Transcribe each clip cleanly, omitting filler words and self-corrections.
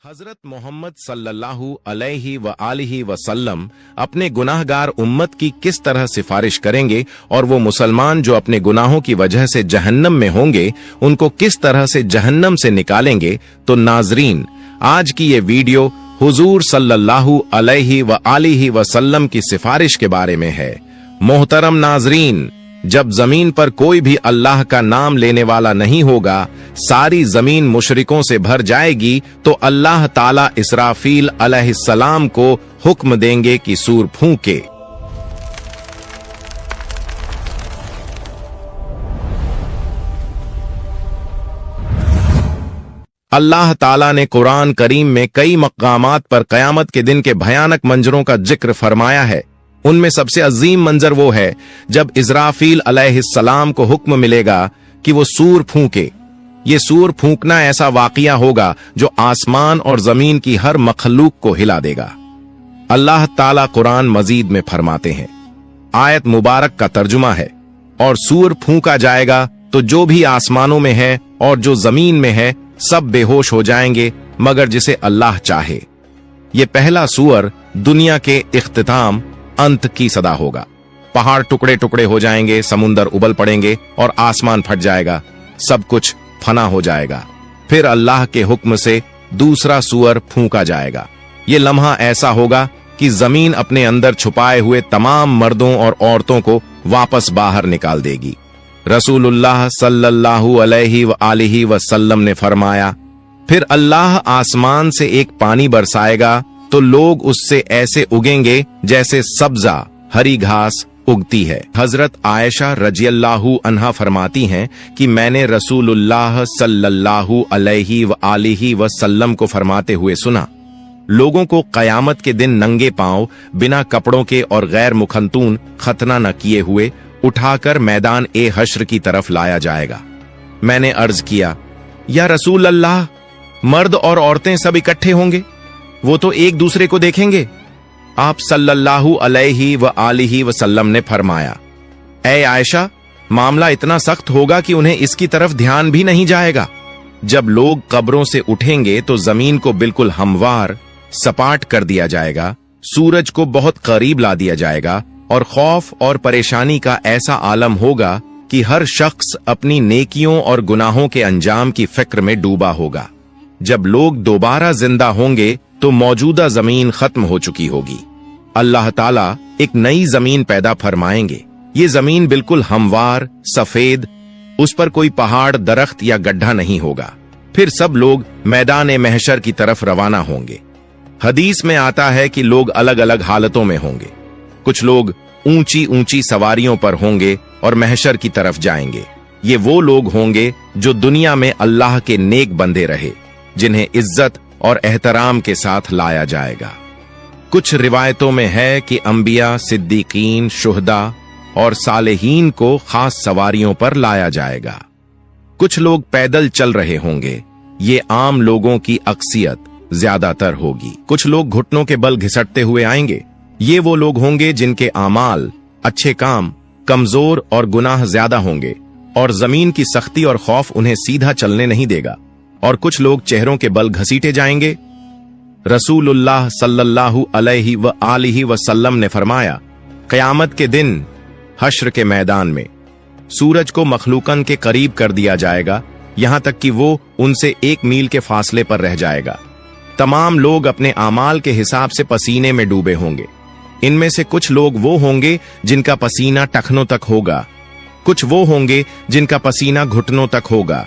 हजरत मोहम्मद सल्लल्लाहु अलैहि व आलिहि वसल्लम अपने गुनाहगार उम्मत की किस तरह सिफारिश करेंगे और वो मुसलमान जो अपने गुनाहों की वजह से जहन्नम में होंगे उनको किस तरह से जहन्नम से निकालेंगे। तो नाजरीन, आज की ये वीडियो हुजूर सल्लल्लाहु अलैहि व आलिहि वसल्लम की सिफारिश के बारे में है। मोहतरम नाजरीन, जब जमीन पर कोई भी अल्लाह का नाम लेने वाला नहीं होगा, सारी जमीन मुशरिकों से भर जाएगी, तो अल्लाह ताला इसराफील अलैहिस्सलाम को हुक्म देंगे कि सूर फूंके। अल्लाह ताला ने कुरान करीम में कई मकामात पर कयामत के दिन के भयानक मंजरों का जिक्र फरमाया है। उनमें सबसे अजीम मंजर वो है जब इस्राफील अलैहिस्सलाम को हुक्म मिलेगा कि वो सूर फूंके। ये सूर फूंकना ऐसा वाकया होगा जो आसमान और जमीन की हर मखलूक को हिला देगा। अल्लाह ताला कुरान मजीद में फरमाते हैं, आयत मुबारक का तर्जुमा है, और सूर फूंका जाएगा तो जो भी आसमानों में है और जो जमीन में है सब बेहोश हो जाएंगे मगर जिसे अल्लाह चाहे। ये पहला सूअर दुनिया के इख्तिताम अंत की सदा होगा। पहाड़ टुकड़े टुकड़े हो जाएंगे, समुंदर उबल पड़ेंगे और आसमान फट जाएगा, सब कुछ फना हो जाएगा। फिर अल्लाह के हुक्म से दूसरा सूअर फूंका जाएगा। ये लम्हा ऐसा होगा कि जमीन अपने अंदर छुपाए हुए तमाम मर्दों और औरतों को वापस बाहर निकाल देगी। रसूलुल्लाह सल्लल्लाहु अलैहि व आलिहि वसल्लम ने फरमाया, फिर अल्लाह आसमान से एक पानी बरसाएगा तो लोग उससे ऐसे उगेंगे जैसे सब्जा हरी घास उगती है। हजरत आयशा रजियल्लाहु अन्हा फरमाती हैं कि मैंने रसूलुल्लाह सल्लल्लाहु अलैहि व आलिहि वसल्लम को फरमाते हुए सुना, लोगों को कयामत के दिन नंगे पांव बिना कपड़ों के और गैर मुखंतून खतना न किए हुए उठाकर मैदान ए हश्र की तरफ लाया जाएगा। मैंने अर्ज किया, या रसूल अल्लाह, मर्द और औरतें सब इकट्ठे होंगे, वो तो एक दूसरे को देखेंगे। आप सल्लल्लाहु अलैहि व आलिहि वसल्लम ने फरमाया, ऐ आयशा, मामला इतना सख्त होगा कि उन्हें इसकी तरफ ध्यान भी नहीं जाएगा। जब लोग कब्रों से उठेंगे तो जमीन को बिल्कुल हमवार सपाट कर दिया जाएगा, सूरज को बहुत करीब ला दिया जाएगा और खौफ और परेशानी का ऐसा आलम होगा कि हर शख्स अपनी नेकियों और गुनाहों के अंजाम की फिक्र में डूबा होगा। जब लोग दोबारा जिंदा होंगे तो मौजूदा जमीन खत्म हो चुकी होगी। अल्लाह ताला एक नई जमीन पैदा फरमाएंगे। ये जमीन बिल्कुल हमवार सफेद, उस पर कोई पहाड़ दरख्त या गड्ढा नहीं होगा। फिर सब लोग मैदान महशर की तरफ रवाना होंगे। हदीस में आता है कि लोग अलग अलग हालतों में होंगे। कुछ लोग ऊंची ऊंची सवारियों पर होंगे और महशर की तरफ जाएंगे। ये वो लोग होंगे जो दुनिया में अल्लाह के नेक बंदे रहे, जिन्हें इज्जत और एहतराम के साथ लाया जाएगा। कुछ रिवायतों में है कि अंबिया, सिद्दीकीन, शुहदा और सालेहीन को खास सवारियों पर लाया जाएगा। कुछ लोग पैदल चल रहे होंगे। ये आम लोगों की अक्सियत ज्यादातर होगी। कुछ लोग घुटनों के बल घिसटते हुए आएंगे। ये वो लोग होंगे जिनके आमाल, अच्छे काम कमजोर और गुनाह ज्यादा होंगे और जमीन की सख्ती और खौफ उन्हें सीधा चलने नहीं देगा। और कुछ लोग चेहरों के बल घसीटे जाएंगे। रसूलुल्लाह सल्लल्लाहु अलैहि व आलिहि वसल्लम ने फरमाया, क़यामत के दिन हश्र के मैदान में सूरज को मखलूकन के करीब कर दिया जाएगा, यहां तक कि वो उनसे 1 मील के फासले पर रह जाएगा। तमाम लोग अपने आमाल के हिसाब से पसीने में डूबे होंगे। इनमें से कुछ लोग वो होंगे जिनका पसीना टखनों तक होगा, कुछ वो होंगे जिनका पसीना घुटनों तक होगा,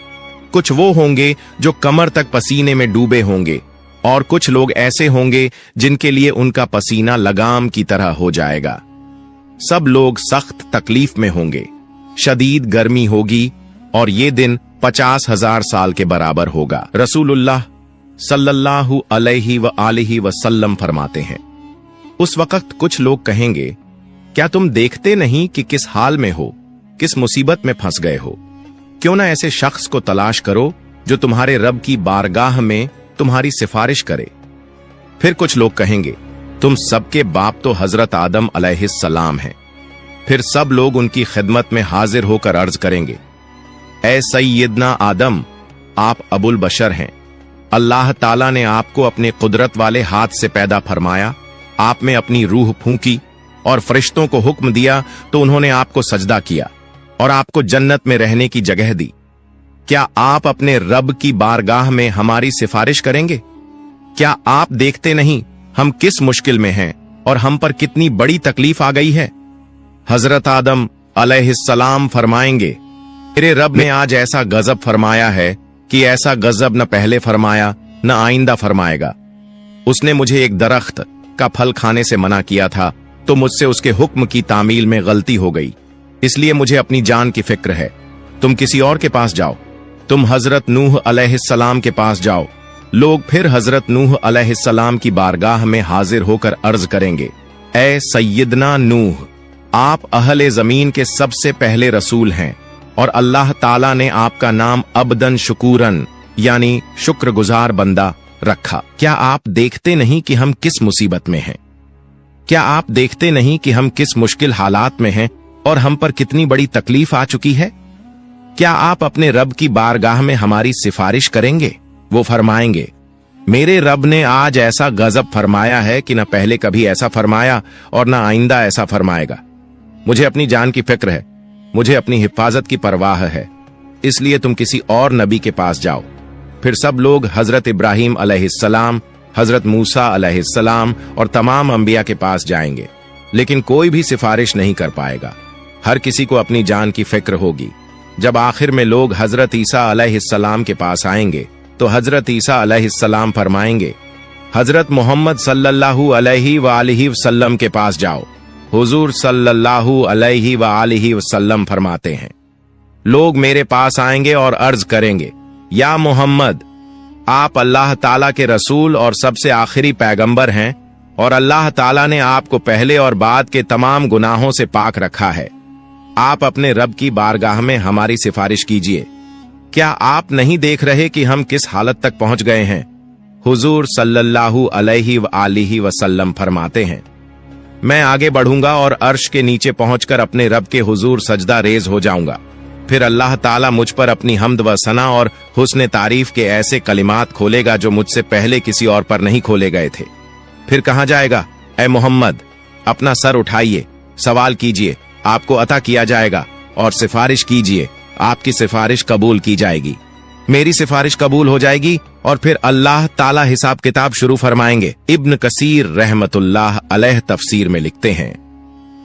कुछ वो होंगे जो कमर तक पसीने में डूबे होंगे, और कुछ लोग ऐसे होंगे जिनके लिए उनका पसीना लगाम की तरह हो जाएगा। सब लोग सख्त तकलीफ में होंगे, शदीद गर्मी होगी और ये दिन 50,000 साल के बराबर होगा। रसूलुल्लाह सल्लल्लाहु अलैहि व आलिहि वसल्लम फरमाते हैं, उस वक्त कुछ लोग कहेंगे, क्या तुम देखते नहीं कि किस हाल में हो, किस मुसीबत में फंस गए हो? क्यों ना ऐसे शख्स को तलाश करो जो तुम्हारे रब की बारगाह में तुम्हारी सिफारिश करे। फिर कुछ लोग कहेंगे, तुम सबके बाप तो हजरत आदम अलैहिस्सलाम हैं। फिर सब लोग उनकी खिदमत में हाजिर होकर अर्ज करेंगे, ऐ सैयदना आदम, आप अबुल बशर हैं, अल्लाह ताला ने आपको अपने कुदरत वाले हाथ से पैदा फरमाया, आप में अपनी रूह फूंकी और फरिश्तों को हुक्म दिया तो उन्होंने आपको सजदा किया और आपको जन्नत में रहने की जगह दी। क्या आप अपने रब की बारगाह में हमारी सिफारिश करेंगे? क्या आप देखते नहीं हम किस मुश्किल में हैं और हम पर कितनी बड़ी तकलीफ आ गई है? हजरत आदम अलैहिस्सलाम फरमाएंगे, मेरे रब ने आज ऐसा गजब फरमाया है कि ऐसा गजब न पहले फरमाया न आइंदा फरमाएगा। उसने मुझे एक दरख्त का फल खाने से मना किया था तो मुझसे उसके हुक्म की तामील में गलती हो गई, इसलिए मुझे अपनी जान की फिक्र है। तुम किसी और के पास जाओ, तुम हजरत नूह अलैहिस्सलाम के पास जाओ। लोग फिर हजरत नूह अलैहिस्सलाम की बारगाह में हाजिर होकर अर्ज करेंगे, ए सैयदना नूह, आप अहले जमीन के सबसे पहले रसूल हैं और अल्लाह ताला ने आपका नाम अब्दन शुकूरन यानी शुक्रगुजार बंदा रखा। क्या आप देखते नहीं कि हम किस मुसीबत में हैं? क्या आप देखते नहीं कि हम किस मुश्किल हालात में हैं और हम पर कितनी बड़ी तकलीफ आ चुकी है? क्या आप अपने रब की बारगाह में हमारी सिफारिश करेंगे? वो फरमाएंगे, मेरे रब ने आज ऐसा गजब फरमाया है कि न पहले कभी ऐसा फरमाया और न आइंदा ऐसा फरमाएगा। मुझे अपनी जान की फिक्र है, मुझे अपनी हिफाजत की परवाह है, इसलिए तुम किसी और नबी के पास जाओ। फिर सब लोग हजरत इब्राहिम अलैहिस्सलाम, हजरत मूसा अलैहिस्सलाम और तमाम अंबिया के पास जाएंगे, लेकिन कोई भी सिफारिश नहीं कर पाएगा। हर किसी को अपनी जान की फिक्र होगी। जब आखिर में लोग हजरत ईसा अलैहिस्सलाम के पास आएंगे तो हजरत ईसा अलैहिस्सलाम फरमाएंगे, हजरत मोहम्मद सल्लल्लाहु अलैहि व आलिहि वसल्लम के पास जाओ। हुजूर सल्लल्लाहु अलैहि व आलिहि वसल्लम फरमाते हैं, लोग मेरे पास आएंगे और अर्ज करेंगे, या मोहम्मद, आप अल्लाह ताला के रसूल और सबसे आखिरी पैगंबर हैं और अल्लाह ताला ने आपको पहले और बाद के तमाम गुनाहों से पाक रखा है। आप अपने रब की बारगाह में हमारी सिफारिश कीजिए। क्या आप नहीं देख रहे कि हम किस हालत तक पहुंच गए हैं? हुजूर सल्लल्लाहु अलैहि व आलिहि वसल्लम फरमाते हैं, मैं आगे बढ़ूंगा और अर्श के नीचे पहुंचकर अपने रब के हुजूर सजदा रेज हो जाऊंगा। फिर अल्लाह ताला मुझ पर अपनी हम्द व सना और हुस्न तारीफ के ऐसे कलिमात खोलेगा जो मुझसे पहले किसी और पर नहीं खोले गए थे। फिर कहा जाएगा, ए मोहम्मद, अपना सर उठाइए, सवाल कीजिए, आपको अता किया जाएगा, और सिफारिश कीजिए, आपकी सिफारिश कबूल की जाएगी। मेरी सिफारिश कबूल हो जाएगी और फिर अल्लाह ताला हिसाब किताब शुरू फरमाएंगे। इब्न कसीर रहमतुल्लाह अलैह तफसीर में लिखते हैं,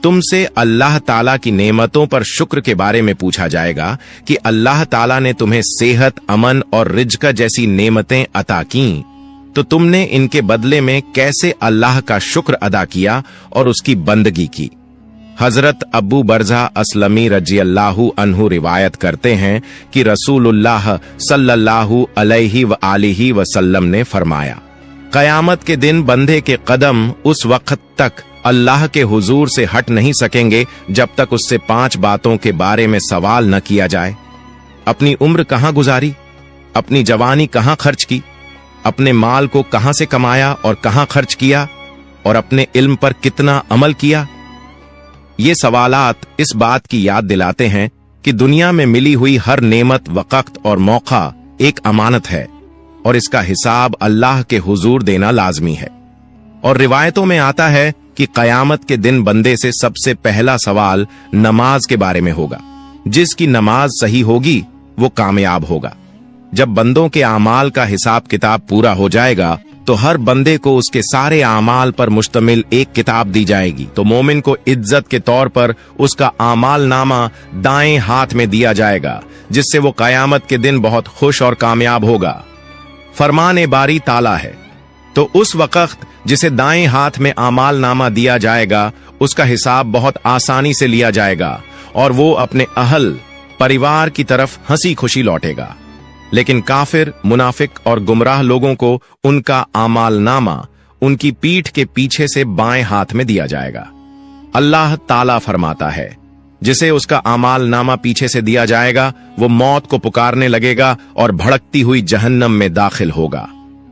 तुमसे अल्लाह ताला की नेमतों पर शुक्र के बारे में पूछा जाएगा कि अल्लाह ताला ने तुम्हें सेहत, अमन और रिज्क जैसी नेमतें अता की, तो तुमने इनके बदले में कैसे अल्लाह का शुक्र अदा किया और उसकी बंदगी की। हजरत अबू बरजा असलमी रज़ियल्लाहु अन्हु रिवायत करते हैं कि रसूलुल्लाह सल्लल्लाहु अलैहि व आलिहि वसल्लम ने फरमाया, कयामत के दिन बंदे के कदम उस वक्त तक अल्लाह के हुजूर से हट नहीं सकेंगे जब तक उससे 5 बातों के बारे में सवाल न किया जाए। अपनी उम्र कहां गुजारी, अपनी जवानी कहां खर्च की, अपने माल को कहां से कमाया और कहां खर्च किया, और अपने इल्म पर कितना अमल किया। ये सवालात इस बात की याद दिलाते हैं कि दुनिया में मिली हुई हर नेमत, वक़्त और मौका एक अमानत है और इसका हिसाब अल्लाह के हुजूर देना लाजमी है। और रिवायतों में आता है कि कयामत के दिन बंदे से सबसे पहला सवाल नमाज के बारे में होगा। जिसकी नमाज सही होगी वो कामयाब होगा। जब बंदों के आमाल का हिसाब किताब पूरा हो जाएगा तो हर बंदे को उसके सारे आमाल पर मुश्तमिल एक किताब दी जाएगी। तो मोमिन को इज्जत के तौर पर उसका आमाल नामा दाएं हाथ में दिया जाएगा, जिससे वो कयामत के दिन बहुत खुश और कामयाब होगा। फरमान बारी ताला है, तो उस वक्त जिसे दाएं हाथ में आमाल नामा दिया जाएगा उसका हिसाब बहुत आसानी से लिया जाएगा और वो अपने अहल परिवार की तरफ हंसी खुशी लौटेगा। लेकिन काफिर, मुनाफिक और गुमराह लोगों को उनका आमाल नामा उनकी पीठ के पीछे से बाएं हाथ में दिया जाएगा। अल्लाह ताला फरमाता है, जिसे उसका आमाल नामा पीछे से दिया जाएगा वो मौत को पुकारने लगेगा और भड़कती हुई जहन्नम में दाखिल होगा।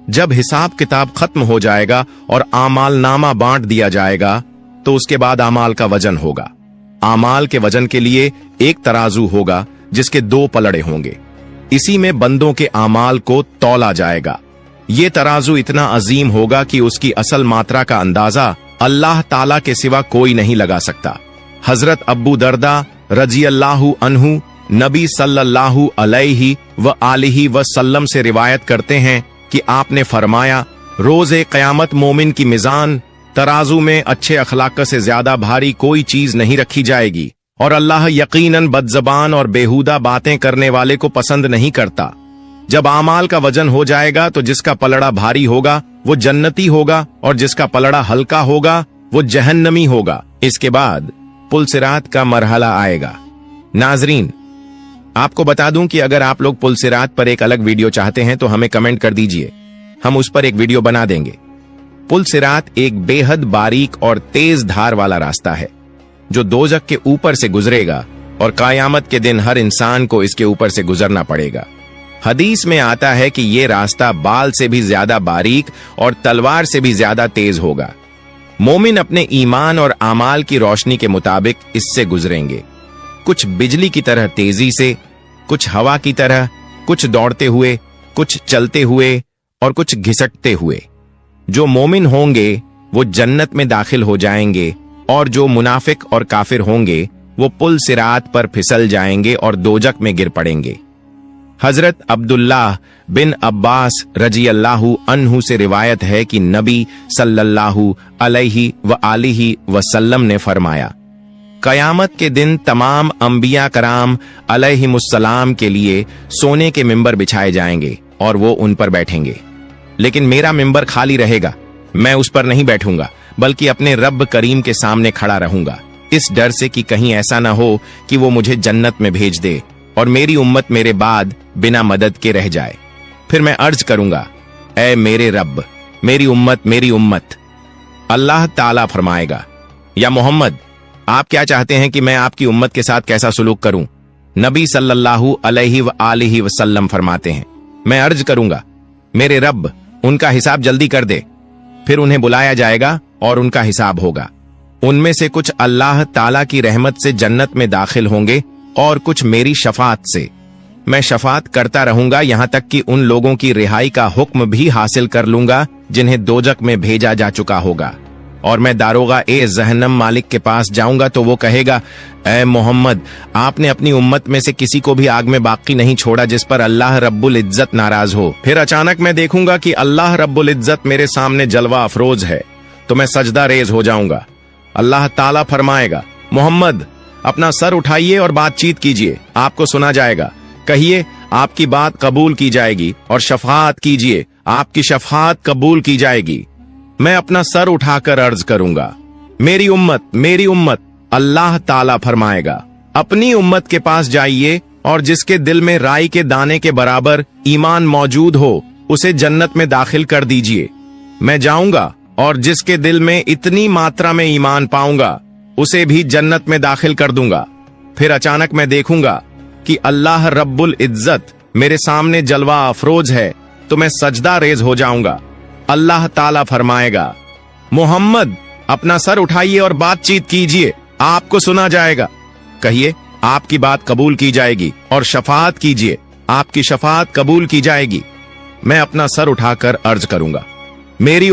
जब हिसाब किताब खत्म हो जाएगा और आमाल नामा बांट दिया जाएगा तो उसके बाद आमाल का वजन होगा। आमाल के वजन के लिए एक तराजू होगा जिसके 2 पलड़े होंगे। इसी में बंदों के आमाल को तौला जाएगा ये तराजू इतना अजीम होगा कि उसकी असल मात्रा का अंदाजा अल्लाह ताला के सिवा कोई नहीं लगा सकता। हजरत अबू दरदा रजी अल्लाहु अन्हु नबी सल्लल्लाहु अलैहि व आलिहि वसल्लम से रिवायत करते हैं कि आपने फरमाया, रोज़े क़यामत मोमिन की मिजान तराजू में अच्छे अखलाक से ज्यादा भारी कोई चीज नहीं रखी जाएगी, और अल्लाह यकीनन बदजबान और बेहुदा बातें करने वाले को पसंद नहीं करता। जब आमाल का वजन हो जाएगा तो जिसका पलड़ा भारी होगा वो जन्नती होगा और जिसका पलड़ा हल्का होगा वो जहन्नमी होगा। इसके बाद पुलसिरात का मरहला आएगा। नाजरीन, आपको बता दूं कि अगर आप लोग पुलसिरात पर एक अलग वीडियो चाहते हैं तो हमें कमेंट कर दीजिए, हम उस पर एक वीडियो बना देंगे। पुलसिरात एक बेहद बारीक और तेज धार वाला रास्ता है जो दोजख के ऊपर से गुजरेगा और क़यामत के दिन हर इंसान को इसके ऊपर से गुजरना पड़ेगा। हदीस में आता है कि ये रास्ता बाल से भी ज्यादा बारीक और तलवार से भी ज्यादा तेज होगा। मोमिन अपने ईमान और आमाल की रोशनी के मुताबिक इससे गुजरेंगे, कुछ बिजली की तरह तेजी से, कुछ हवा की तरह, कुछ दौड़ते हुए, कुछ चलते हुए और कुछ घिसटते हुए। जो मोमिन होंगे वो जन्नत में दाखिल हो जाएंगे और जो मुनाफिक और काफिर होंगे वो पुल सिरात पर फिसल जाएंगे और दोजक में गिर पड़ेंगे। हजरत अब्दुल्लाह बिन अब्बास रजी अल्लाहु अन्हु से रिवायत है कि नबी सल्लल्लाहु अलैहि व आलिहि वसल्लम ने फरमाया, कयामत के दिन तमाम अंबिया कराम अलैहिमुस्सलाम के लिए सोने के मिंबर बिछाए जाएंगे और वो उन पर बैठेंगे, लेकिन मेरा मिंबर खाली रहेगा। मैं उस पर नहीं बैठूंगा बल्कि अपने रब करीम के सामने खड़ा रहूंगा, इस डर से कि कहीं ऐसा ना हो कि वो मुझे जन्नत में भेज दे और मेरी उम्मत मेरे बाद बिना मदद के रह जाए। फिर मैं अर्ज करूंगा, ऐ मेरे रब, मेरी उम्मत। अल्लाह ताला फरमाएगा, या मोहम्मद, आप क्या चाहते हैं कि मैं आपकी उम्मत के साथ कैसा सुलूक करूं? नबी सल्लल्लाहु अलैहि व आलिहि वसल्लम फरमाते हैं, मैं अर्ज करूंगा, मेरे रब, उनका हिसाब जल्दी कर दे। फिर उन्हें बुलाया जाएगा और उनका हिसाब होगा। उनमें से कुछ अल्लाह ताला की रहमत से जन्नत में दाखिल होंगे और कुछ मेरी शफात से। मैं शफात करता रहूंगा यहां तक कि उन लोगों की रिहाई का हुक्म भी हासिल कर लूंगा जिन्हें दोजक में भेजा जा चुका होगा। और मैं दारोगा ए जहन्नम मालिक के पास जाऊंगा तो वो कहेगा, ऐ मोहम्मद, आपने अपनी उम्मत में से किसी को भी आग में बाकी नहीं छोड़ा जिस पर अल्लाह रब्बुल इज्जत नाराज हो। फिर अचानक मैं देखूंगा कि अल्लाह रब्बुल इज्जत मेरे सामने जलवा अफरोज है, तो मैं सजदा रेज हो जाऊंगा। अल्लाह ताला फरमाएगा, मोहम्मद, अपना सर उठाइए और बातचीत कीजिए, आपको सुना जाएगा। कहिए, आपकी बात कबूल की जाएगी, और शफात कीजिए, आपकी शफात कबूल की जाएगी। मैं अपना सर उठाकर अर्ज करूंगा, मेरी उम्मत। अल्लाह ताला फरमाएगा, अपनी उम्मत के पास जाइए और जिसके दिल में राई के दाने के बराबर ईमान मौजूद हो उसे जन्नत में दाखिल कर दीजिए। मैं जाऊंगा और जिसके दिल में इतनी मात्रा में ईमान पाऊंगा उसे भी जन्नत में दाखिल कर दूंगा। फिर अचानक मैं देखूंगा कि अल्लाह रब्बुल इज्जत मेरे सामने जलवा अफरोज है, तो मैं सजदा रेज हो जाऊंगा। अल्लाह ताला फरमाएगा, मोहम्मद, अपना सर उठाइए और बातचीत कीजिए, आपको सुना जाएगा। कहिए, आपकी बात कबूल की जाएगी, और शफात कीजिए, आपकी शफात कबूल की जाएगी। मैं अपना सर उठाकर अर्ज करूंगा, मेरी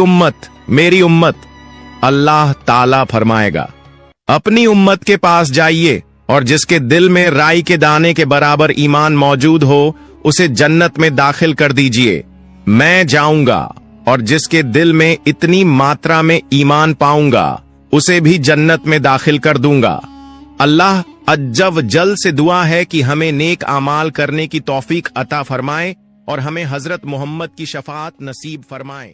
उम्मत। अल्लाह ताला फरमाएगा, अपनी उम्मत के पास जाइए और जिसके दिल में राई के दाने के बराबर ईमान मौजूद हो उसे जन्नत में दाखिल कर दीजिए। मैं जाऊंगा और जिसके दिल में इतनी मात्रा में ईमान पाऊंगा उसे भी जन्नत में दाखिल कर दूंगा। अल्लाह अज्जव जल से दुआ है कि हमें नेक आमाल करने की तौफीक अता फरमाए और हमें हजरत मोहम्मद की शफात नसीब फरमाए।